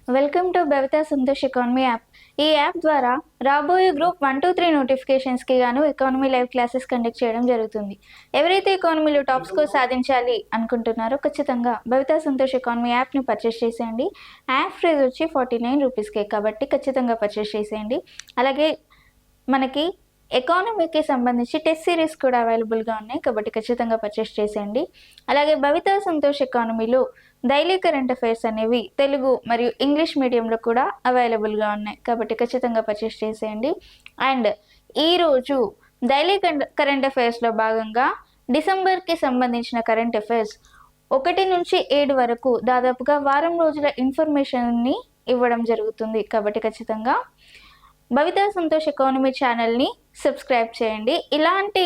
Welcome to Bhavitha Santosh economy app. ఈ app ద్వారా రాబోయే గ్రూప్ 1, 2, 3 నోటిఫికేషన్స్కి గాను ఎకానమీ లైవ్ క్లాసెస్ కండక్ట్ చేయడం జరుగుతుంది. ఎవరైతే ఎకానమీలో టాప్ స్కోర్ సాధించాలి అనుకుంటున్నారో ఖచ్చితంగా భవితా సంతోష్ ఎకానమీ యాప్ని పర్చేస్ చేసేయండి. యాప్ ప్రైస్ వచ్చి 49 రూపీస్కే, కాబట్టి ఖచ్చితంగా పర్చేస్ చేసేయండి. అలాగే మనకి ఎకానమీకి సంబంధించి టెస్ట్ సిరీస్ కూడా అవైలబుల్గా ఉన్నాయి, కాబట్టి ఖచ్చితంగా పర్చేస్ చేసేయండి. అలాగే భవితా సంతోష్ ఎకానమీలో డైలీ కరెంట్ అఫైర్స్ అనేవి తెలుగు మరియు ఇంగ్లీష్ మీడియంలో కూడా అవైలబుల్గా ఉన్నాయి, కాబట్టి ఖచ్చితంగా పర్చేస్ చేసేయండి. అండ్ ఈరోజు డైలీ కరెంట్ అఫైర్స్లో భాగంగా డిసెంబర్కి సంబంధించిన కరెంట్ అఫైర్స్ 1 నుంచి 7 వరకు దాదాపుగా వారం రోజుల ఇన్ఫర్మేషన్ని ఇవ్వడం జరుగుతుంది, కాబట్టి ఖచ్చితంగా భవితా సంతోష్ ఎకానమీ ఛానల్ని సబ్స్క్రైబ్ చేయండి. ఇలాంటి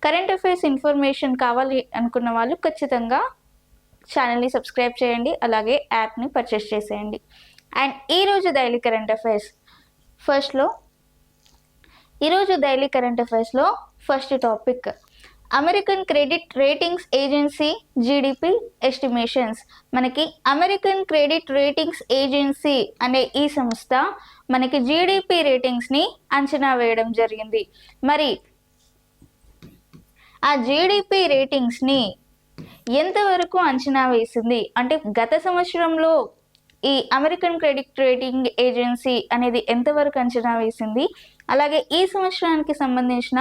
కరెంట్ అఫైర్స్ ఇన్ఫర్మేషన్ కావాలి అనుకున్న వాళ్ళు ఖచ్చితంగా ఛానల్ని సబ్స్క్రైబ్ చేయండి, అలాగే యాప్ని పర్చేస్ చేసేయండి. అండ్ ఈరోజు డైలీ కరెంట్ అఫైర్స్లో first topic American credit ratings agency GDP estimations. మనకి అమెరికన్ క్రెడిట్ రేటింగ్స్ ఏజెన్సీ అనే ఈ సంస్థ మనకి జీడిపి రేటింగ్స్ని అంచనా వేయడం జరిగింది. మరి ఆ జీడిపి రేటింగ్స్ని ఎంతవరకు అంచనా వేసింది అంటే గత సంవత్సరంలో ఈ అమెరికన్ క్రెడిట్ రేటింగ్ ఏజెన్సీ అనేది ఎంతవరకు అంచనా వేసింది, అలాగే ఈ సంవత్సరానికి సంబంధించిన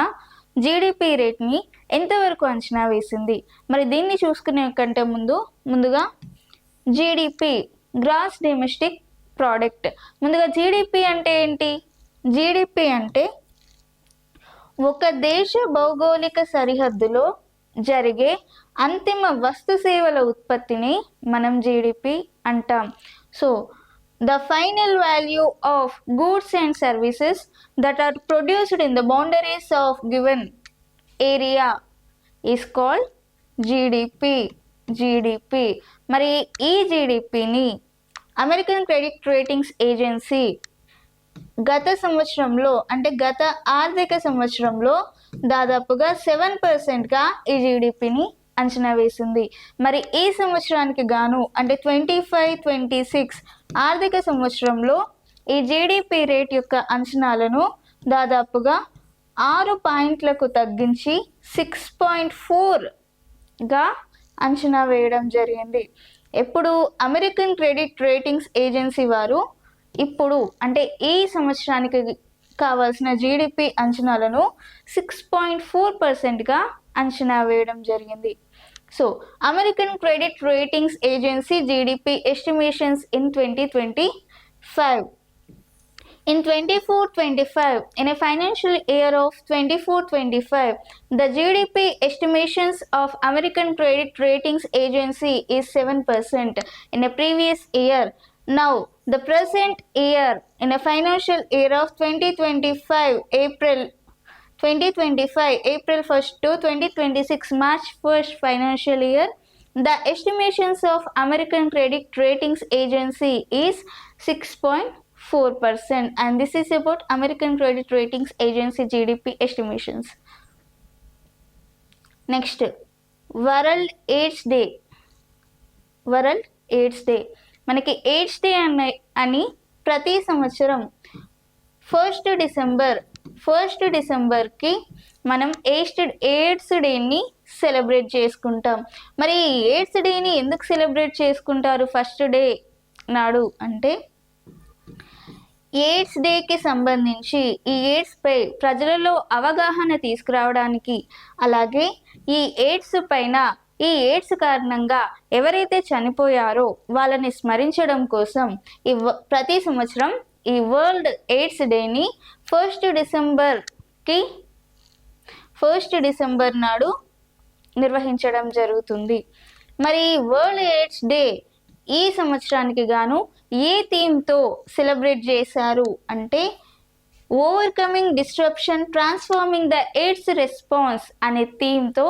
జీడిపి రేట్ని ఎంతవరకు అంచనా వేసింది. మరి దీన్ని చూసుకునే కంటే ముందుగా జీడిపి, గ్రాస్ డొమెస్టిక్ ప్రోడక్ట్. ముందుగా జీడిపి అంటే ఏంటి? జీడిపి అంటే ఒక దేశ భౌగోళిక సరిహద్దులో జరిగే అంతిమ వస్తు సేవల ఉత్పత్తిని మనం జీడిపి అంటాం. So the final value of goods and services that are produced in the boundaries of given area is called GDP. మరి ఈ జీడిపిని అమెరికన్ క్రెడిట్ రేటింగ్స్ ఏజెన్సీ గత సంవత్సరంలో అంటే గత ఆర్థిక సంవత్సరంలో దాదాపుగా 7%గా ఈ జీడిపిని అంచనా వేసింది. మరి ఈ సంవత్సరానికి గాను అంటే 25-26 ఆర్థిక సంవత్సరంలో ఈ జీడిపి రేట్ యొక్క అంచనాలను దాదాపుగా 6 పాయింట్లకు తగ్గించి 6.4గా అంచనా వేయడం జరిగింది. ఎప్పుడు అమెరికన్ క్రెడిట్ రేటింగ్స్ ఏజెన్సీ వారు ఇప్పుడు అంటే ఈ సంవత్సరానికి కావాల్సిన జీడిపి అంచనాలను 6.4%గా అంచనా వేయడం జరిగింది. So American credit ratings agency GDP estimations in 2025. In 24-25, in a financial year of 24-25, the GDP estimations of American Credit Ratings Agency is 7% in a previous year. Now, the present year, in a financial year of 2025, April 1st to 2026 March 1st financial year, the estimations of American Credit Ratings Agency is 6.4%, and this is about American Credit Ratings Agency GDP estimations. Next, World AIDS Day. మనకి AIDS day అని ప్రతి సంవత్సరం 1st డిసెంబర్కి మనం AIDS డేని celebrate చేసుకుంటాం. మరి ఈ AIDS డేని ఎందుకు సెలబ్రేట్ చేసుకుంటారు ఫస్ట్ డే నాడు అంటే ఎయిడ్స్ డేకి సంబంధించి ఈ ఎయిడ్స్పై ప్రజలలో అవగాహన తీసుకురావడానికి, అలాగే ఈ ఎయిడ్స్ పైన ఈ ఎయిడ్స్ కారణంగా ఎవరైతే చనిపోయారో వాళ్ళని స్మరించడం కోసం ప్రతి సంవత్సరం ఈ వరల్డ్ ఎయిడ్స్ డేని 1st డిసెంబర్ నాడు నిర్వహించడం జరుగుతుంది. మరి వరల్డ్ ఎయిడ్స్ డే ఈ సంవత్సరానికి గాను ఏ థీమ్తో సెలబ్రేట్ చేశారు అంటే overcoming disruption transforming the AIDS response అనే థీమ్తో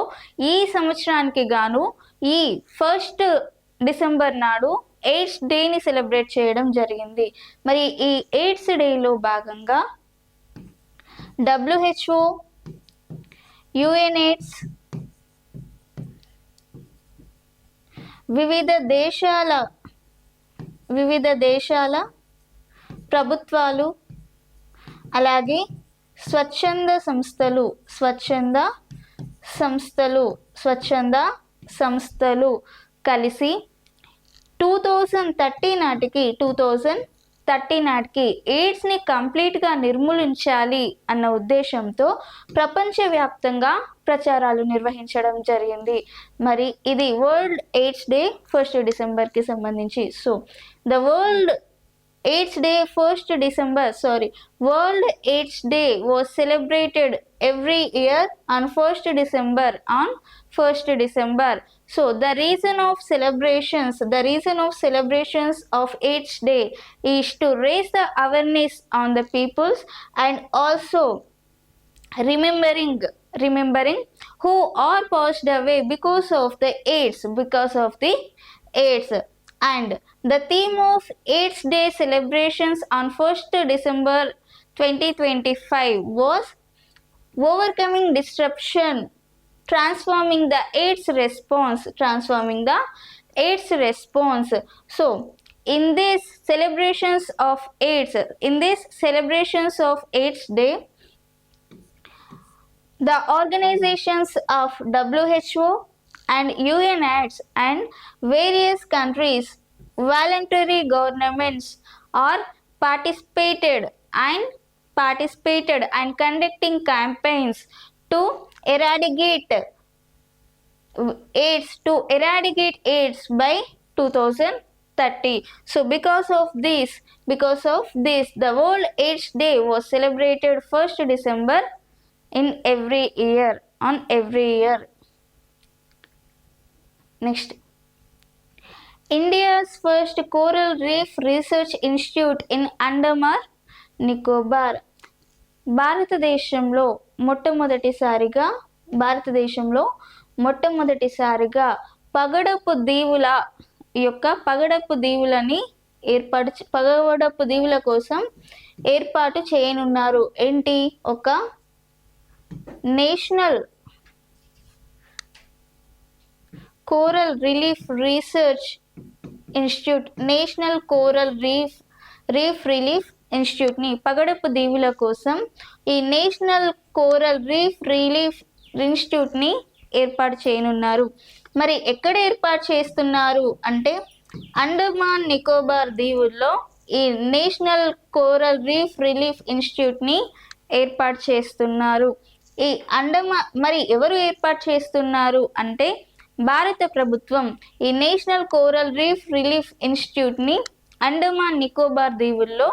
ఈ సంవత్సరానికి గాను ఈ 1st డిసెంబర్ నాడు ఎయిడ్స్ డేని సెలబ్రేట్ చేయడం జరిగింది. మరి ఈ ఎయిడ్స్ డేలో భాగంగా WHO, UNAIDS, వివిధ దేశాల ప్రభుత్వాలు అలాగే స్వచ్ఛంద సంస్థలు కలిసి 2030 నాటికి ఎయిడ్స్ని కంప్లీట్గా నిర్మూలించాలి అన్న ఉద్దేశంతో ప్రపంచవ్యాప్తంగా ప్రచారాలు నిర్వహించడం జరిగింది. మరి ఇది వరల్డ్ ఎయిడ్స్ డే 1 డిసెంబర్కి సంబంధించి. So the World AIDS Day was celebrated every year on 1st December. So the reason of celebrations of AIDS Day is to raise the awareness on the peoples and also remembering who are passed away because of the AIDS. And the theme of AIDS Day celebrations on 1st December 2025 was overcoming disruption, transforming the AIDS response. So in these celebrations of AIDS Day, the organizations of WHO and UNAIDS and various countries, voluntary governments are participated and conducting campaigns to eradicate AIDS by 2030. So because of this, the World AIDS Day was celebrated 1st December on every year. Next, India's first coral reef research institute in Andaman Nicobar. భారతదేశంలో మొట్టమొదటిసారిగా పగడపు దీవుల కోసం ఏర్పాటు చేయనున్నారు. ఏంటి? ఒక national coral relief research institute ని పగడపు దీవుల కోసం ఈ నేషనల్ కోరల్ రిలీఫ్ ఇన్స్టిట్యూట్ ని ఏర్పాటు చేయనున్నారు. మరి ఎక్కడ ఏర్పాటు చేస్తున్నారు అంటే అండమాన్ నికోబార్ దీవుల్లో ఈ నేషనల్ కోరల్ రిలీఫ్ ఇన్స్టిట్యూట్ ని ఏర్పాటు చేస్తున్నారు. ఈ మరి ఎవరు ఏర్పాటు చేస్తున్నారు అంటే భారత ప్రభుత్వం ఈ నేషనల్ కోరల్ రిలీఫ్ ఇన్స్టిట్యూట్ ని అండమాన్ నికోబార్ దీవుల్లో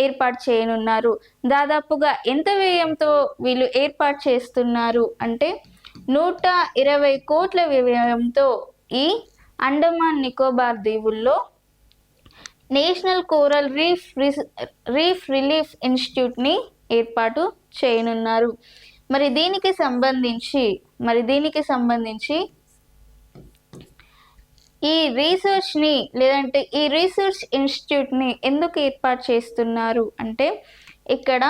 ఏర్పాటు చేయనున్నారు. దాదాపుగా ఎంత వ్యయంతో వీళ్ళు ఏర్పాటు చేస్తున్నారు అంటే 120 కోట్ల వ్యయంతో ఈ అండమాన్ నికోబార్ దీవుల్లో నేషనల్ కోరల్ రిలీఫ్ ఇన్స్టిట్యూట్ ని ఏర్పాటు చేయనున్నారు. మరి దీనికి సంబంధించి ఈ రీసెర్చ్ ఇన్స్టిట్యూట్ ని ఎందుకు ఏర్పాటు చేస్తున్నారు అంటే ఇక్కడ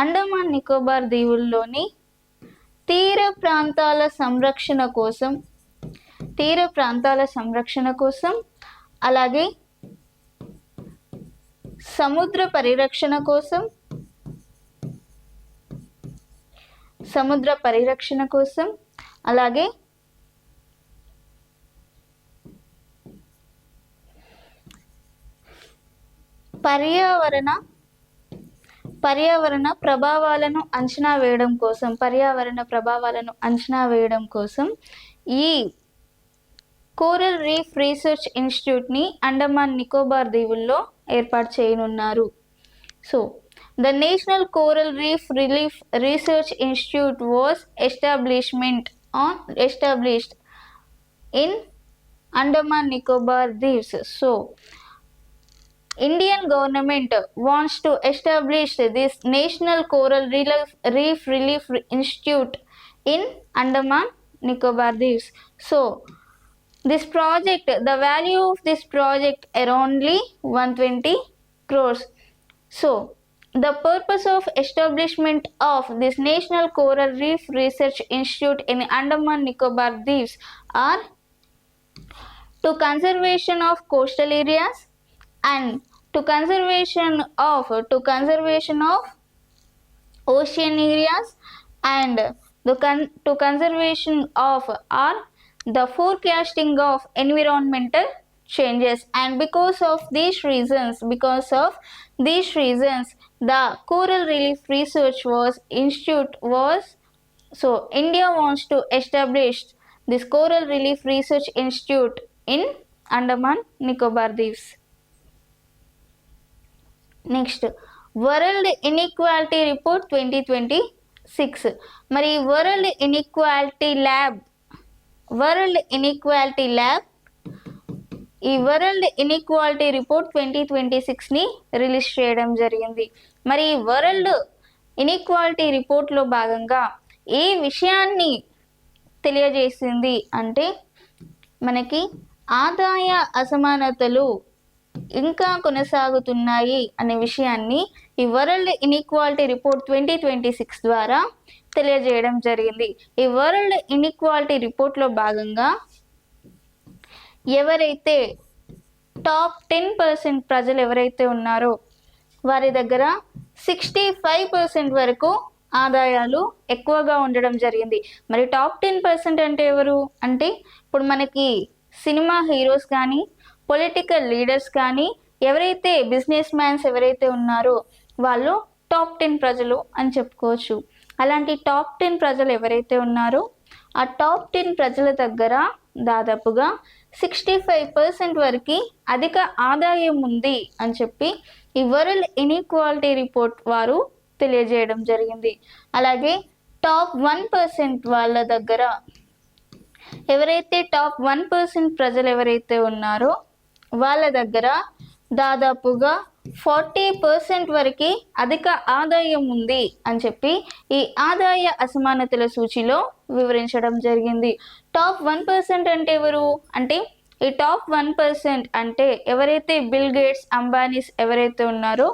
అండమాన్ నికోబార్ దీవుల్లోని తీర ప్రాంతాల సంరక్షణ కోసం అలాగే సముద్ర పరిరక్షణ కోసం అలాగే పర్యావరణ ప్రభావాలను అంచనా వేయడం కోసం ఈ కోరల్ రీఫ్ రీసెర్చ్ ఇన్స్టిట్యూట్ ని అండమాన్ నికోబార్ దీవుల్లో ఏర్పాటు చేయనున్నారు. So the National Coral Reef Research Institute was established in Andaman Nicobar Islands. So Indian government wants to establish this National Coral Reef Institute in Andaman Nicobar Islands. So this project, the value of this project around 120 crores. So the purpose of establishment of this National Coral Reef Research Institute in Andaman Nicobar Islands are to conservation of coastal areas, and to conservation of ocean areas and to conservation of or the forecasting of environmental changes. And because of these reasons the coral relief research was institute was so India wants to establish this coral relief research institute in Andaman Nicobar Deeps. Next world inequality report 2026. మరి world inequality lab ఈ world inequality report 2026ని release చేయడం జరిగింది. మరి world inequality రిపోర్ట్లో భాగంగా ఏ విషయాన్ని తెలియజేసింది అంటే మనకి ఆదాయ అసమానతలు ఇంకా కొనసాగుతున్నాయి అనే విషయాన్ని ఈ వరల్డ్ ఇన్ఈక్వాలిటీ రిపోర్ట్ 2026 ద్వారా తెలియజేయడం జరిగింది. ఈ వరల్డ్ ఇన్ఈక్వాలిటీ రిపోర్ట్లో భాగంగా ఎవరైతే టాప్ 10% ప్రజలు ఎవరైతే ఉన్నారో వారి దగ్గర 65% వరకు ఆదాయాలు ఎక్కువగా ఉండడం జరిగింది. మరి టాప్ 10% అంటే ఎవరు అంటే ఇప్పుడు మనకి సినిమా హీరోస్ కానీ పొలిటికల్ లీడర్స్ కానీ ఎవరైతే బిజినెస్ మ్యాన్స్ ఎవరైతే ఉన్నారో వాళ్ళు టాప్ 10 ప్రజలు అని చెప్పుకోవచ్చు. అలాంటి టాప్ 10 ప్రజలు ఎవరైతే ఉన్నారో ఆ టాప్ 10 ప్రజల దగ్గర దాదాపుగా 65% వరకు అధిక ఆదాయం ఉంది అని చెప్పి ఈ వరల్డ్ ఇన్ఈక్వాలిటీ రిపోర్ట్ వారు తెలియజేయడం జరిగింది. అలాగే టాప్ 1% వాళ్ళ దగ్గర ఎవరైతే టాప్ 1% ప్రజలు ఎవరైతే ఉన్నారో వాళ్ళ దగ్గర దాదాపుగా 40% వరకు అధిక ఆదాయం ఉంది అని చెప్పి ఈ ఆదాయ అసమానతల సూచిలో వివరించడం జరిగింది. టాప్ 1% అంటే ఎవరు అంటే ఈ టాప్ 1% అంటే ఎవరైతే బిల్ గేట్స్ అంబానీస్ ఎవరైతే ఉన్నారో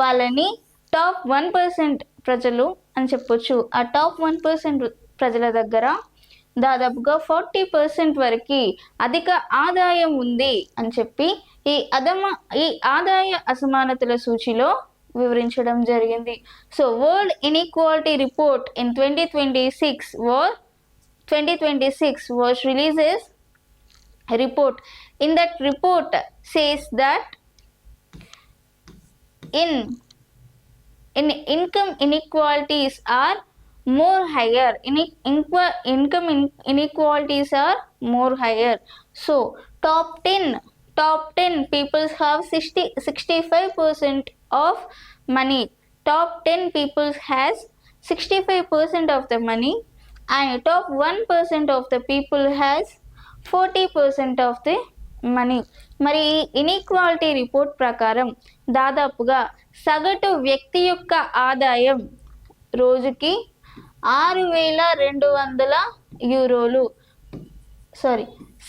వాళ్ళని టాప్ 1% ప్రజలు అని చెప్పొచ్చు. ఆ టాప్ 1% ప్రజల దగ్గర దాదాపుగా 40% వరకు అధిక ఆదాయం ఉంది అని చెప్పి ఈ ఆదాయ అసమానతల సూచిలో వివరించడం జరిగింది. So world inequality report in 2026 was releases a report. In that report says that in income inequalities are more higher. Income inequalities are more higher. So top 10 people have 65% of money. Top 10 people has 65% of the money and top 1% of the people has 40% of the money. మరి inequality report ప్రకారం దాదాపుగా సగటు వ్యక్తి యొక్క ఆదాయం రోజుకి 6,200 యూరోలు.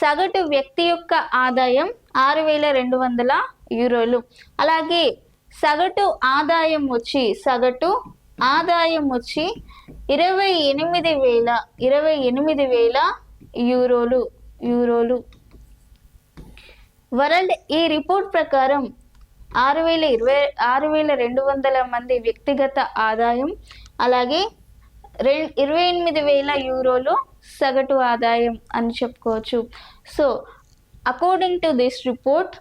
సగటు వ్యక్తి యొక్క ఆదాయం 6,200 యూరోలు. అలాగే సగటు ఆదాయం వచ్చి 28,000 యూరోలు. వరల్డ్ ఈ రిపోర్ట్ ప్రకారం 6,200 మంది వ్యక్తిగత ఆదాయం అలాగే 28,000 యూరోలు సగటు ఆదాయం అని చెప్పుకోవచ్చు. So according to this report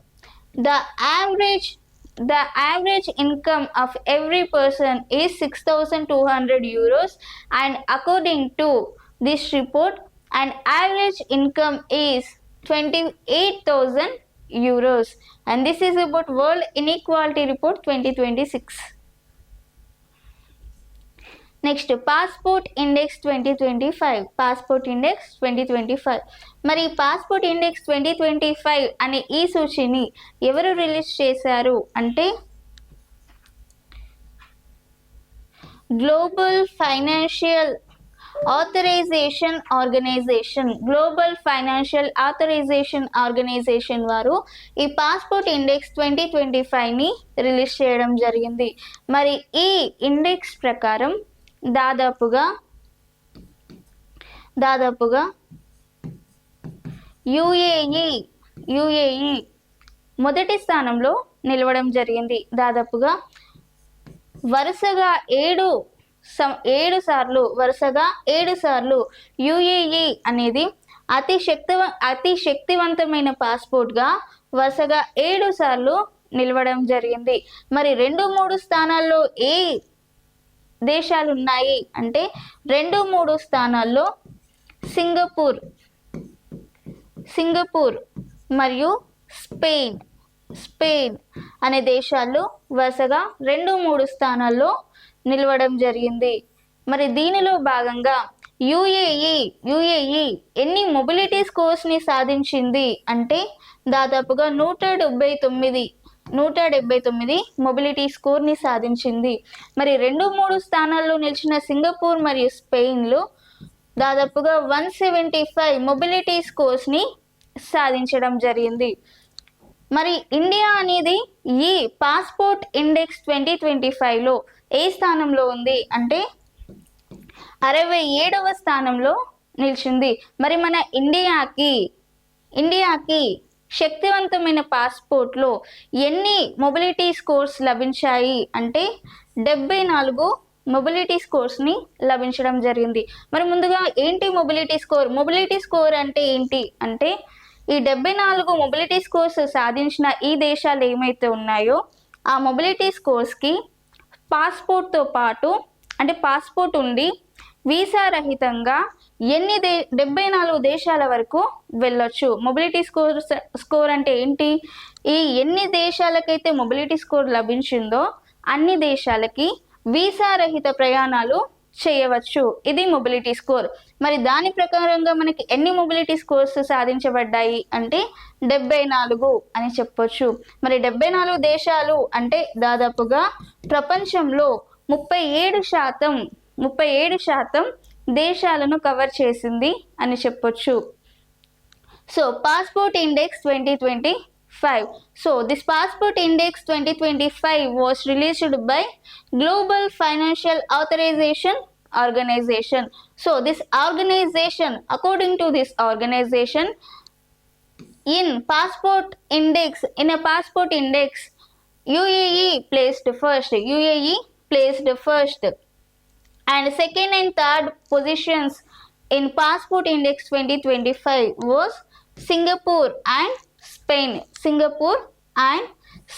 the average income of every person is 6,200 euros and according to this report an average income is 28,000 euros. And this is about World Inequality Report 2026. Next passport index 2025. మరి passport index 2025 అనే ఈ సూచిని ఎవరు release చేశారు అంటే global financial authorisation organisation వారు ఈ passport index 2025ని release చేయడం జరిగింది. మరి ఈ ఇండెక్స్ ప్రకారం దాదాపుగా యుఏఈ మొదటి స్థానంలో నిలవడం జరిగింది. దాదాపుగా వరుసగా ఏడు సార్లు యుఏఈ అనేది అతి శక్తివంతమైన పాస్పోర్ట్గా వరుసగా 7 సార్లు నిలవడం జరిగింది. మరి 2-3 స్థానాల్లో ఏ దేశాలు ఉన్నాయి అంటే 2-3 స్థానాల్లో సింగపూర్ మరియు స్పెయిన్ అనే దేశాలు వరుసగా 2-3 స్థానాల్లో నిలవడం జరిగింది. మరి దీనిలో భాగంగా యుఏఈ ఎన్ని మొబిలిటీ స్కోర్స్ని సాధించింది అంటే దాదాపుగా 179 మొబిలిటీ స్కోర్ని సాధించింది. మరి 2-3 స్థానాల్లో నిలిచిన సింగపూర్ మరియు స్పెయిన్లు దాదాపుగా 175 మొబిలిటీ స్కోర్స్ని సాధించడం జరిగింది. మరి ఇండియా అనేది ఈ పాస్పోర్ట్ ఇండెక్స్ 2025లో ఏ స్థానంలో ఉంది అంటే 67వ స్థానంలో నిలిచింది. మరి మన ఇండియాకి శక్తివంతమైన పాస్పోర్ట్లో ఎన్ని మొబిలిటీ స్కోర్స్ లభించాయి అంటే 74 మొబిలిటీ స్కోర్స్ని లభించడం జరిగింది. మరి ముందుగా ఏంటి మొబిలిటీ స్కోర్ అంటే ఏంటి అంటే ఈ 74 మొబిలిటీ స్కోర్స్ సాధించిన ఈ దేశాలు ఏమైతే ఉన్నాయో ఆ మొబిలిటీ స్కోర్స్కి పాస్పోర్ట్తో పాటు అంటే పాస్పోర్ట్ ఉండి వీసా రహితంగా 74 దేశాల వరకు వెళ్ళొచ్చు. మొబిలిటీ స్కోర్ అంటే ఏంటి? ఈ ఎన్ని దేశాలకైతే మొబిలిటీ స్కోర్ లభించిందో అన్ని దేశాలకి వీసా రహిత ప్రయాణాలు చేయవచ్చు. ఇది మొబిలిటీ స్కోర్. మరి దాని ప్రకారంగా మనకి ఎన్ని మొబిలిటీ స్కోర్స్ సాధించబడ్డాయి అంటే 74 అని చెప్పొచ్చు. మరి 74 దేశాలు అంటే దాదాపుగా ప్రపంచంలో 37% దేశాలను కవర్ చేసింది అని చెప్పొచ్చు. So passport index 2025. So this passport index 2025 was released by Global Financial Authorization Organization. So this organization, according to this organization, in a passport index, UAE placed first and second and third positions in passport index 2025 was Singapore and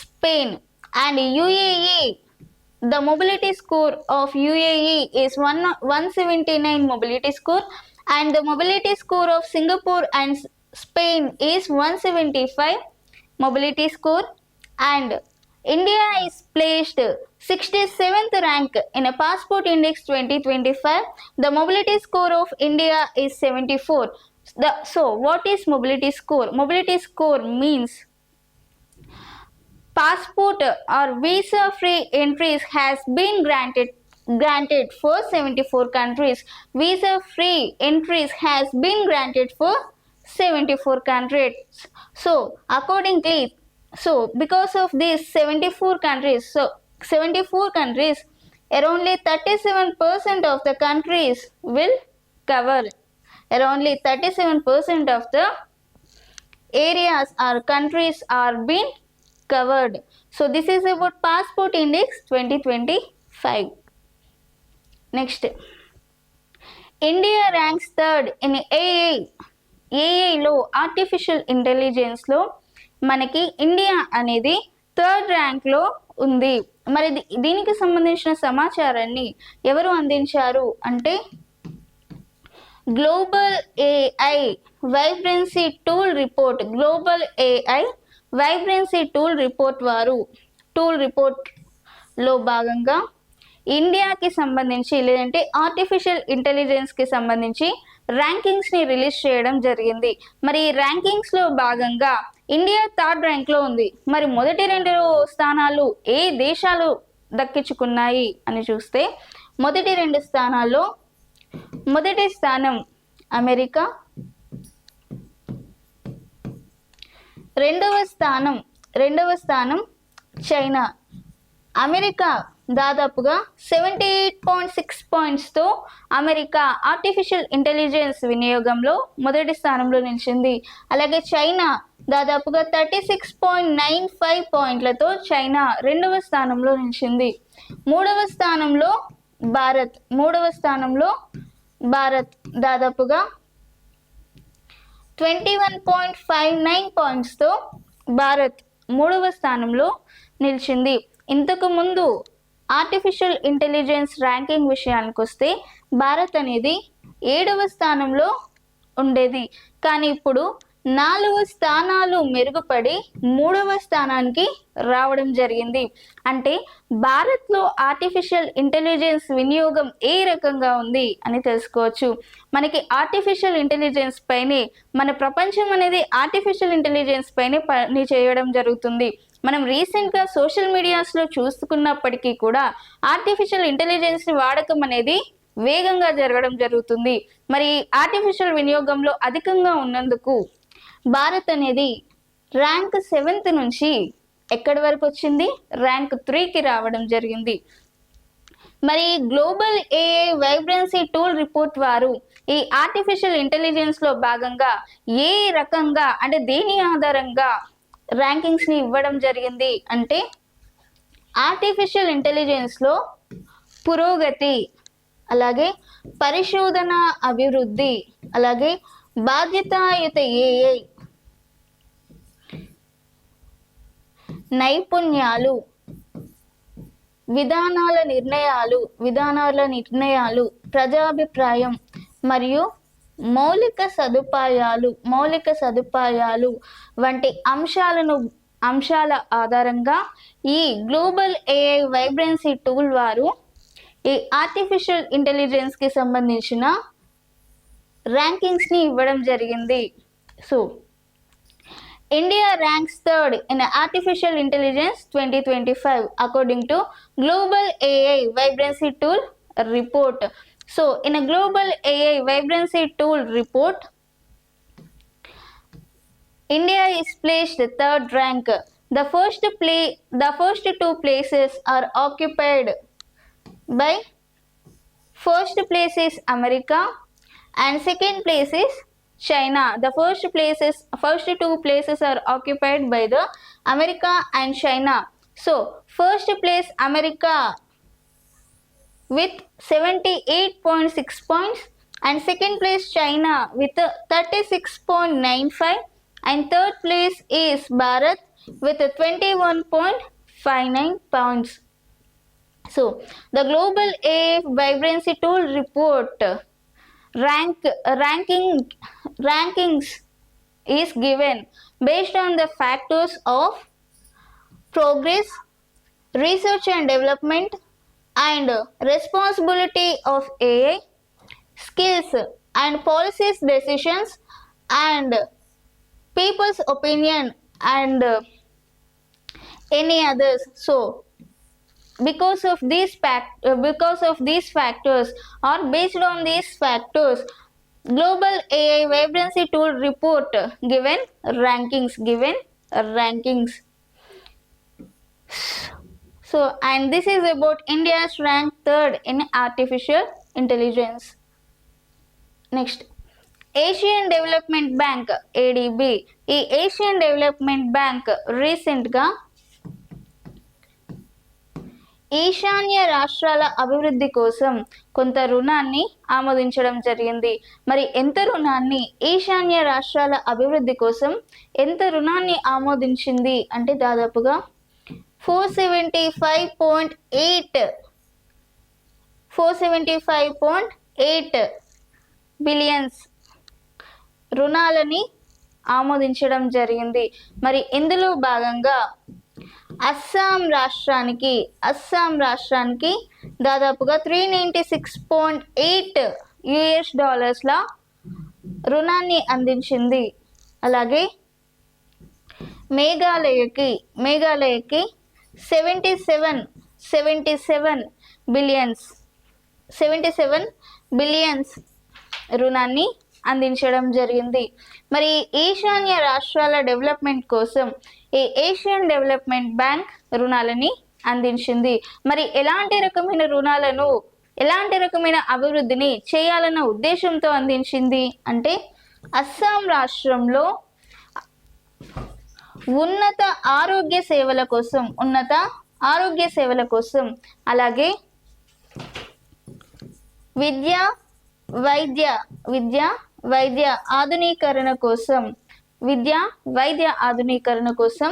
Spain. And UAE, the mobility score of UAE is 179 mobility score, and the mobility score of Singapore and Spain is 175 mobility score, and India is placed 67th rank in a passport index 2025. The mobility score of India is 74. So what is mobility score? Mobility score means passport or visa free entries has been granted for 74 countries. Visa free entries has been granted for 74 countries. So accordingly, because of these 74 countries, around 37% of the countries will cover. Around 37% of the areas or countries are being covered. So this is about passport index 2025. Next, India ranks third in AI లో artificial intelligence లో మనకి India అనేది third rank లో ఉంది. మరి దీనికి సంబంధించిన సమాచారాన్ని ఎవరు అందించారు అంటే global AI vibrancy tool report వారు లో భాగంగా ఇండియాకి సంబంధించి లేదంటే ఆర్టిఫిషియల్ ఇంటెలిజెన్స్కి సంబంధించి ర్యాంకింగ్స్ని రిలీజ్ చేయడం జరిగింది. మరి ఈ ర్యాంకింగ్స్లో భాగంగా ఇండియా థర్డ్ ర్యాంక్లో ఉంది. మరి మొదటి 2 స్థానాలు ఏ దేశాలు దక్కించుకున్నాయి అని చూస్తే మొదటి 2 స్థానాల్లో మొదటి స్థానం అమెరికా, రెండవ స్థానం చైనా. అమెరికా దాదాపుగా 78.6 పాయింట్స్తో అమెరికా ఆర్టిఫిషియల్ ఇంటెలిజెన్స్ వినియోగంలో మొదటి స్థానంలో నిలిచింది. అలాగే చైనా దాదాపుగా 36.95 పాయింట్లతో చైనా రెండవ స్థానంలో నిలిచింది. మూడవ స్థానంలో భారత్ దాదాపుగా 21.59 పాయింట్స్తో భారత్ మూడవ స్థానంలో నిలిచింది. ఇంతకు ముందు ఆర్టిఫిషియల్ ఇంటెలిజెన్స్ ర్యాంకింగ్ విషయానికి వస్తే భారత్ అనేది 7వ స్థానంలో ఉండేది. కానీ ఇప్పుడు 4 స్థానాలు మెరుగుపడి 3వ స్థానానికి రావడం జరిగింది. అంటే భారత్లో ఆర్టిఫిషియల్ ఇంటెలిజెన్స్ వినియోగం ఏ రకంగా ఉంది అని తెలుసుకోవచ్చు. మనకి ఆర్టిఫిషియల్ ఇంటెలిజెన్స్ పైనే మన ప్రపంచం అనేది ఆర్టిఫిషియల్ ఇంటెలిజెన్స్ పైనే పని చేయడం జరుగుతుంది. మనం రీసెంట్గా సోషల్ మీడియాస్లో చూసుకున్నప్పటికీ కూడా ఆర్టిఫిషియల్ ఇంటెలిజెన్స్ వాడకం అనేది వేగంగా జరగడం జరుగుతుంది. మరి ఆర్టిఫిషియల్ వినియోగంలో అధికంగా ఉన్నందుకు భారత్ అనేది ర్యాంక్ 7th నుంచి ఎక్కడి వరకు వచ్చింది, ర్యాంక్ 3కి రావడం జరిగింది. మరి global AI vibrancy tool report వారు ఈ ఆర్టిఫిషియల్ ఇంటెలిజెన్స్లో భాగంగా ఏ రకంగా అంటే దేని ఆధారంగా ర్యాంకింగ్స్ని ఇవ్వడం జరిగింది అంటే ఆర్టిఫిషియల్ ఇంటెలిజెన్స్లో పురోగతి, అలాగే పరిశోధన అభివృద్ధి, అలాగే బాధ్యతాయుత ఏఐ, నైపుణ్యాలు, విధానాల నిర్ణయాలు, ప్రజాభిప్రాయం మరియు మౌలిక సదుపాయాలు వంటి అంశాల ఆధారంగా ఈ గ్లోబల్ ఏఐ వైబ్రెన్సీ టూల్ వారు ఈ ఆర్టిఫిషియల్ ఇంటెలిజెన్స్కి సంబంధించిన ర్యాంకింగ్స్ని ఇవ్వడం జరిగింది. So India ranks 3rd in artificial intelligence 2025 according to Global AI Vibrancy Tool report. So in a Global AI Vibrancy Tool report, India is placed 3rd rank. The first two places are occupied by first place is America and second place is China. The first two places are occupied by the America and China. So first place America with 78.6 points and second place China with 36.95 and third place is Bharat with 21.59 points. So the Global AI Vibrancy Tool report rankings is given based on the factors of progress, research and development and responsibility of AI, skills and policies decisions and people's opinion and any others. So because of these factors or based on these factors, Global AI Vibrancy Tool report given rankings. So and this is about India's rank 3rd in artificial intelligence. Next, Asian Development Bank ADB. ఈ Asian Development Bank రీసెంట్గా ఈశాన్య రాష్ట్రాల అభివృద్ధి కోసం కొంత రుణాన్ని ఆమోదించడం జరిగింది. మరి ఎంత రుణాన్ని ఈశాన్య రాష్ట్రాల అభివృద్ధి కోసం ఎంత రుణాన్ని ఆమోదించింది అంటే దాదాపుగా 475.8 బిలియన్స్ రుణాలని ఆమోదించడం జరిగింది. మరి ఇందులో భాగంగా అస్సాం రాష్ట్రానికి దాదాపుగా 396.8 యుఎస్ డాలర్స్ల రుణాన్ని అందించింది. అలాగే మేఘాలయకి 77 బిలియన్స్ రుణాన్ని అందించడం జరిగింది. మరి ఈశాన్య రాష్ట్రాల డెవలప్మెంట్ కోసం ఈ ఏషియన్ డెవలప్మెంట్ బ్యాంక్ రుణాలని అందించింది. మరి ఎలాంటి రకమైన అభివృద్ధిని చేయాలన్న ఉద్దేశంతో అందించింది అంటే అస్సాం రాష్ట్రంలో ఉన్నత ఆరోగ్య సేవల కోసం, ఉన్నత ఆరోగ్య సేవల కోసం, అలాగే విద్య వైద్య ఆధునీకరణ కోసం, ఆధునీకరణ కోసం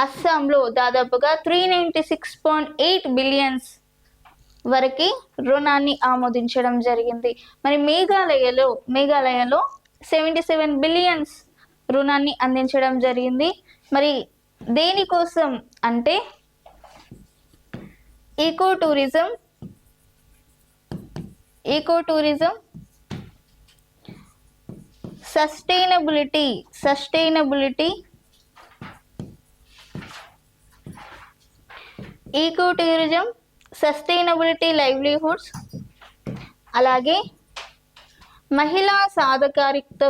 అస్సాంలో దాదాపుగా 396.8 బిలియన్స్ వరకు రుణాన్ని ఆమోదించడం జరిగింది. మరి మేఘాలయలో 77 బిలియన్స్ రుణాన్ని అందించడం జరిగింది. మరి దేనికోసం అంటే eco tourism, sustainability, eco tourism, sustainability livelihoods, అలాగే మహిళా సాధికారిత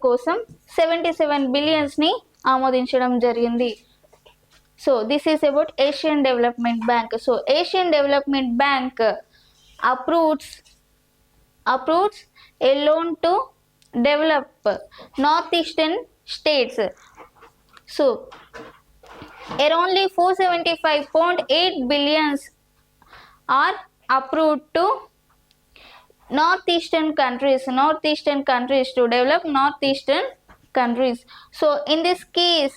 కోసం 77 బిలియన్స్ని ఆమోదించడం జరిగింది. So this is about Asian Development Bank. So Asian Development Bank approves a loan to develop northeastern states. So around 475.8 billions are approved to northeastern countries to develop northeastern countries. So in this case,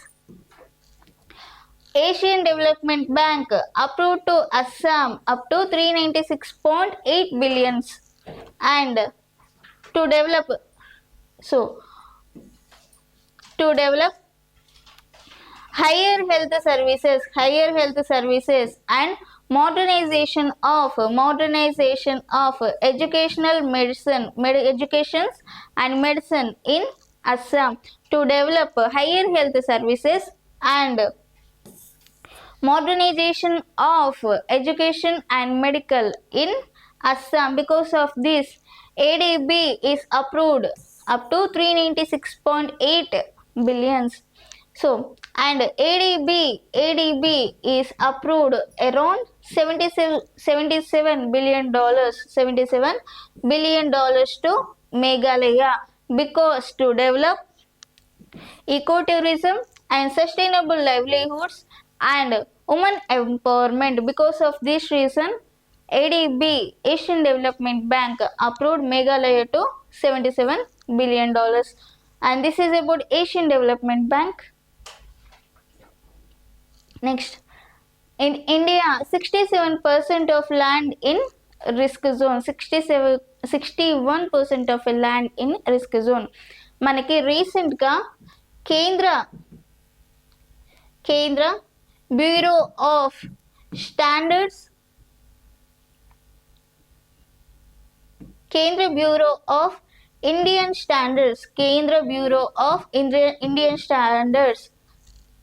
Asian Development Bank approved to Assam up to 396.8 billions and to develop higher health services and modernization of educational educations and medicine in Assam, to develop higher health services and modernization of education and medical in Assam. Because of this, ADB is approved up to 396.8 billions. So and ADB is approved around $77 billion to Meghalaya, because to develop ecotourism and sustainable livelihoods and women empowerment. Because of this reason, ADB, Asian Development Bank, approved Meghalaya to $77 billion. And this is about Asian Development Bank. Next, in India, 67% of land in risk zone, 61% of land in risk zone. మనకి రీసెంట్గా కేంద్ర bureau of standards, Indian standards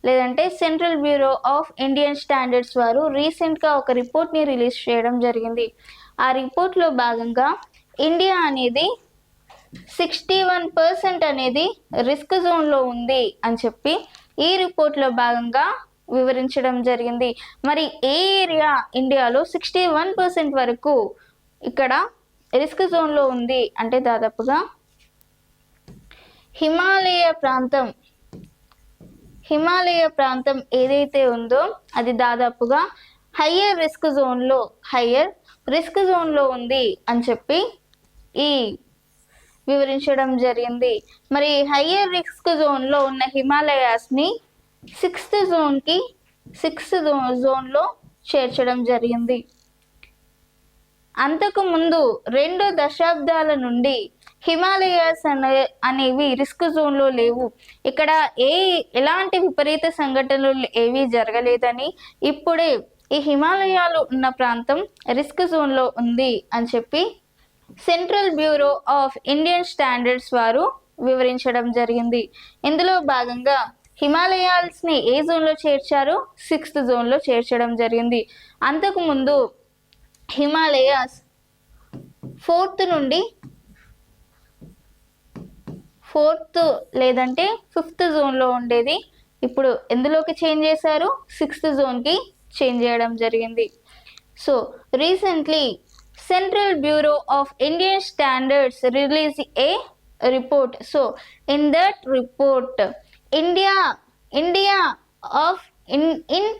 లేదంటే central bureau of Indian standards వారు రీసెంట్గా ఒక రిపోర్ట్ని release చేయడం జరిగింది. ఆ రిపోర్ట్లో భాగంగా ఇండియా అనేది 61% అనేది రిస్క్ జోన్లో ఉంది అని చెప్పి ఈ రిపోర్ట్లో భాగంగా వివరించడం జరిగింది. మరి ఏ ఏరియా ఇండియాలో 61% వరకు ఇక్కడ రిస్క్ జోన్లో ఉంది అంటే దాదాపుగా హిమాలయ ప్రాంతం ఏదైతే ఉందో అది దాదాపుగా హయ్యర్ రిస్క్ జోన్లో ఉంది అని చెప్పి ఈ వివరించడం జరిగింది. మరి హయ్యర్ రిస్క్ జోన్లో ఉన్న హిమాలయాస్ని 6th జోన్లో చేర్చడం జరిగింది. అంతకుముందు 2 దశాబ్దాల నుండి హిమాలయాస్ అనేవి రిస్క్ జోన్లో లేవు, ఇక్కడ ఎలాంటి విపరీత సంఘటనలు ఏవీ జరగలేదని, ఇప్పుడే ఈ హిమాలయాలు ఉన్న ప్రాంతం రిస్క్ జోన్లో ఉంది అని చెప్పి central bureau of Indian standards వారు వివరించడం జరిగింది. ఇందులో భాగంగా హిమాలయాల్స్ని ఏ జోన్లో చేర్చారు? 6th జోన్లో చేర్చడం జరిగింది. అంతకుముందు హిమాలయాస్ 4th లేదంటే 5th జోన్లో ఉండేది. ఇప్పుడు ఎందులోకి చేంజ్ చేశారు? 6th జోన్కి చేంజ్ చేయడం జరిగింది. So recently central bureau of Indian standards release A report. So in that report, India of in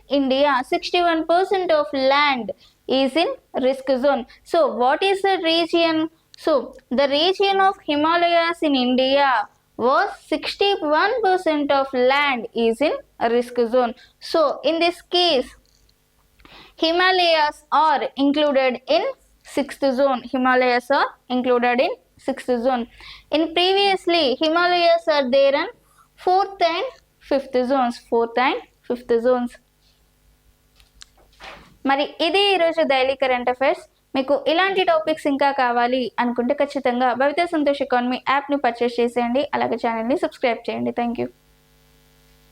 India 61% of land is in risk zone. So what is the region? So the region of Himalayas in India was 61% of land is in risk zone. So in this case, Himalayas are included in 6th zone. Himalayas are included in 6th zone. In previously, Himalayas are there in 4th and 5th zones. 4th and 5th zones. మరి ఇది ఈరోజు daily current affairs. మీకు ఇలాంటి topics ఇంకా కావాలి అనుకుంటే ఖచ్చితంగా భవిత Santosh economy యాప్ని పర్చేస్ చేసేయండి. అలాగే ఛానల్ని సబ్స్క్రైబ్ చేయండి. Thank you.